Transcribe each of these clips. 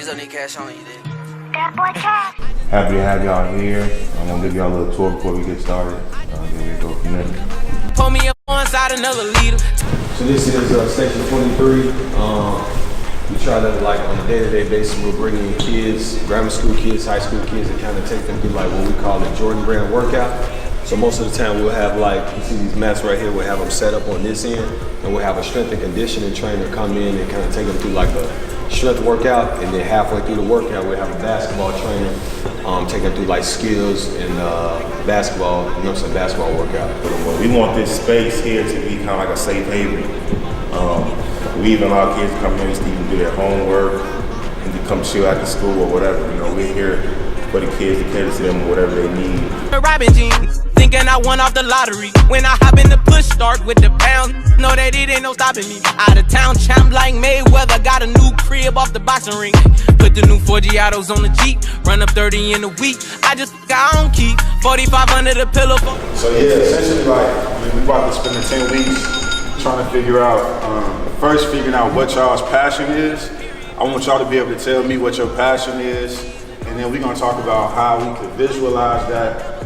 just don't need cash on you, then. Happy to have y'all here. I'm gonna give y'all a little tour before we get started. Then we go from there. Pull me up one side, another leader. So this is Station 23. We try to, like, on a day-to-day basis, we'll bring in kids, grammar school kids, high school kids, and kind of take them through, like, what we call a Jordan Brand workout. So most of the time we'll have, like, you see these mats right here, we'll have them set up on this end, and we'll have a strength and conditioning trainer come in and kind of take them through, like, a strength workout, and then halfway through the workout, we'll have a basketball trainer take them through, like, skills and basketball, you know what I'm saying, basketball workout. We want this space here to be kind of like a safe haven. We even allow kids to come here to even do their homework and to come chill after school or whatever. You know, we're here for the kids to cater to them whatever they need. Robin jeans, thinking I won off the lottery. When I hop in the push start with the pound, know that it ain't no stopping me. Out of town champ like Mayweather, got a new crib off the boxing ring. Put the new 4 Giottos on the Jeep, run up 30 in a week. I just got on keep 45 under the pillow. So yeah, essentially, like, we about to spend the 10 weeks trying to figure out, first figuring out what y'all's passion is. I want y'all to be able to tell me what your passion is, and then we're gonna talk about how we can visualize that,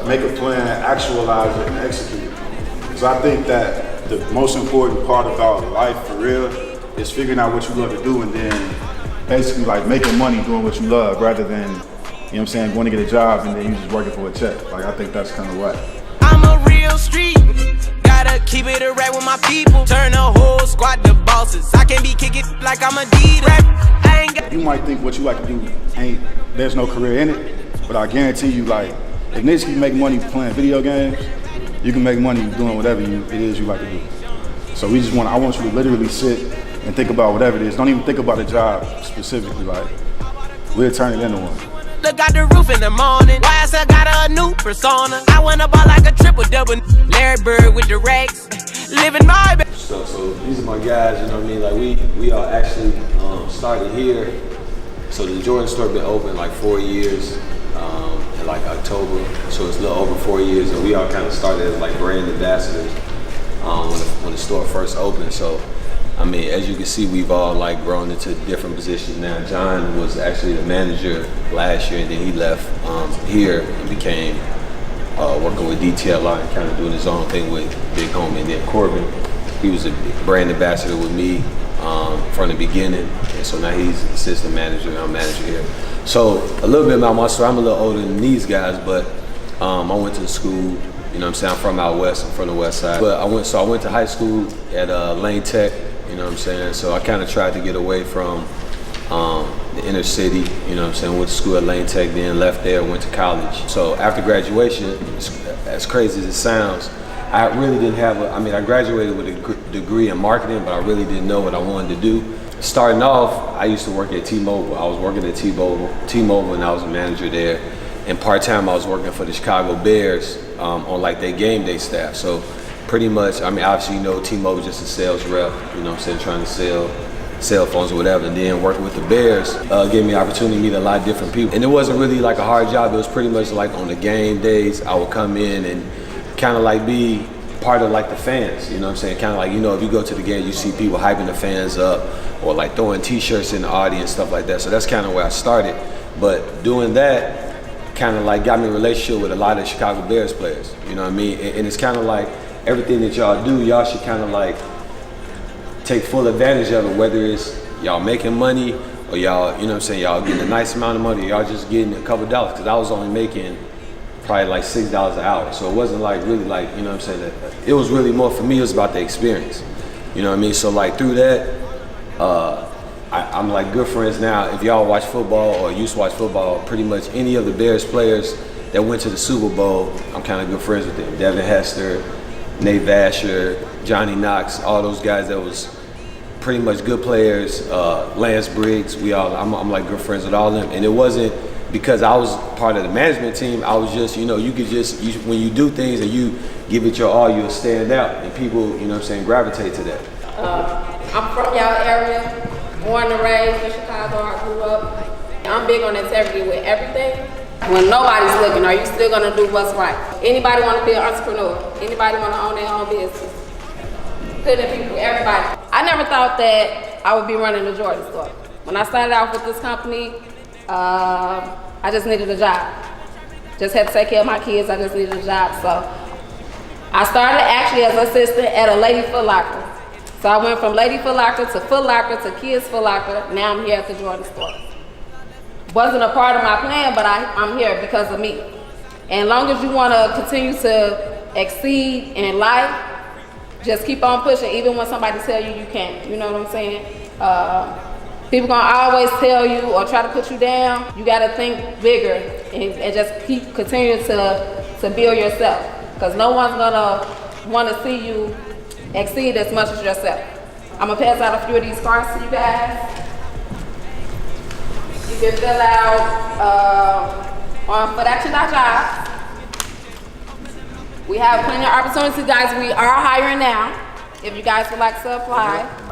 make a plan, actualize it, and execute it. Because I think that the most important part about life, for real, is figuring out what you love to do, and then basically like making money doing what you love, rather than, you know what I'm saying, going to get a job and then you just working for a check. Like, I think that's kind of whack. I'm a real street, gotta keep it a rap with my people. Turn the whole squad to bosses. I can't be kicking like I'm a Adidas. You might think what you like to do there's no career in it, but I guarantee you, like, if niggas can make money playing video games, you can make money doing whatever it is you like to do. So I want you to literally sit and think about whatever it is. Don't even think about a job specifically, like, we'll turn it into one. Look out the roof in the morning. Why I said got a new persona. I went up like a triple-double. Larry Bird with the racks. Living my best. So these are my guys, you know what I mean? Like, we are actually started here. So the Jordan store been open like 4 years, in like October. So it's a little over 4 years, and we all kind of started as like brand ambassadors when the store first opened. So, I mean, as you can see, we've all like grown into different positions now. John was actually the manager last year, and then he left here and became working with DTLR and kind of doing his own thing with Big Homie. And then Corbin, he was a brand ambassador with me from the beginning, and so now he's assistant manager and I'm manager here. So a little bit about my story. I'm a little older than these guys, but I went to school. You know what I'm saying? I'm from out west. I'm from the west side. But I went to high school at Lane Tech. You know what I'm saying? So I kind of tried to get away from the inner city. You know what I'm saying? Went to school at Lane Tech, then left there, went to college. So after graduation, as crazy as it sounds, I really didn't have I graduated with a degree in marketing, but I really didn't know what I wanted to do. Starting off, I used to work at T-Mobile. I was working at T-Mobile, and I was a manager there. And part-time, I was working for the Chicago Bears on like their game day staff. So pretty much, obviously, you know, T-Mobile just a sales rep, you know what I'm saying, trying to sell cell phones or whatever. And then working with the Bears gave me the opportunity to meet a lot of different people. And it wasn't really like a hard job. It was pretty much like on the game days, I would come in and kind of like be part of like the fans, you know what I'm saying? Kind of like, you know, if you go to the game, you see people hyping the fans up or like throwing t-shirts in the audience, stuff like that. So that's kind of where I started. But doing that kind of like got me a relationship with a lot of Chicago Bears players, you know what I mean? And it's kind of like everything that y'all do, y'all should kind of like take full advantage of it, whether it's y'all making money or y'all, you know what I'm saying, y'all getting a nice amount of money, or y'all just getting a couple dollars, because I was only making probably like $6 an hour. So it wasn't like really like, you know what I'm saying, it was really more for me, it was about the experience. You know what I mean? So like through that, I'm like good friends now. If y'all watch football or used to watch football, pretty much any of the Bears players that went to the Super Bowl, I'm kind of good friends with them. Devin Hester, Nate Vasher, Johnny Knox, all those guys that was pretty much good players, Lance Briggs, I'm like good friends with all of them. And it wasn't because I was part of the management team. I was just, you know, when you do things and you give it your all, you'll stand out, and people, you know what I'm saying, gravitate to that. I'm from y'all area, born and raised in Chicago. I grew up. I'm big on integrity with everything. When nobody's looking, are you still gonna do what's right? Anybody wanna be an entrepreneur? Anybody wanna own their own business? Put in people, everybody. I never thought that I would be running the Jordan store. When I started off with this company, I just needed a job. Just had to take care of my kids, I just needed a job. So I started actually as an assistant at a Lady Foot Locker. So I went from Lady Foot Locker to Kids Foot Locker. Now I'm here at the Jordan store. Wasn't a part of my plan, but I'm here because of me. And as long as you want to continue to exceed in life, just keep on pushing, even when somebody tell you you can't. You know what I'm saying? People gonna always tell you or try to put you down. You gotta think bigger and just continue to build yourself. Because no one's gonna wanna see you exceed as much as yourself. I'm gonna pass out a few of these cards to you guys. You can fill out on footAction.jobs. We have plenty of opportunities, guys. We are hiring now. If you guys would like to apply.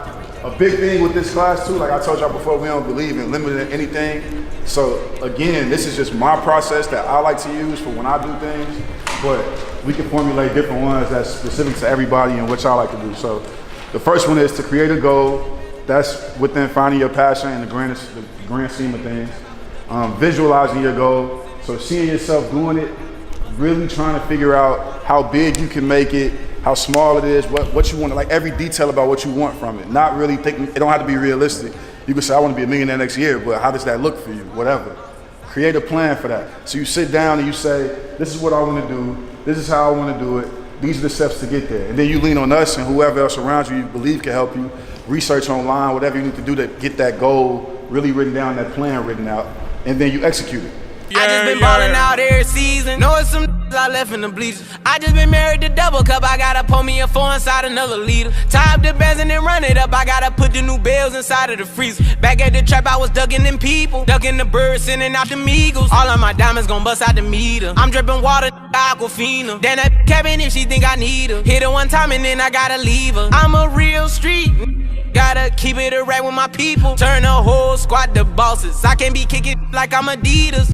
A big thing with this class too, like I told y'all before, we don't believe in limiting anything. So again, this is just my process that I like to use for when I do things, but we can formulate different ones that's specific to everybody and what y'all like to do. So the first one is to create a goal that's within finding your passion in the grand scheme of things. Visualizing your goal, so seeing yourself doing it, really trying to figure out how big you can make it, how small it is, what you want, like every detail about what you want from it. Not really thinking, it don't have to be realistic. You can say, I want to be a millionaire next year, but how does that look for you? Whatever. Create a plan for that. So you sit down and you say, this is what I want to do, this is how I want to do it, these are the steps to get there. And then you lean on us and whoever else around you believe can help you, research online, whatever you need to do to get that goal really written down, that plan written out, and then you execute it. I just been ballin' out every season. Know it's some I left in the bleachers. I just been married to double cup. I gotta pour me a 4 inside another liter. Tie up the bands and then run it up. I gotta put the new bells inside of the freezer. Back at the trap, I was ducking them people, ducking the birds, sending out the Eagles. All of my diamonds gon' bust out the meter. I'm dripping water, Aquafina. Then that cabin if she think I need her. Hit her one time and then I gotta leave her. I'm a real street. Gotta keep it a right with my people. Turn the whole squad to bosses. I can't be kicking like I'm Adidas.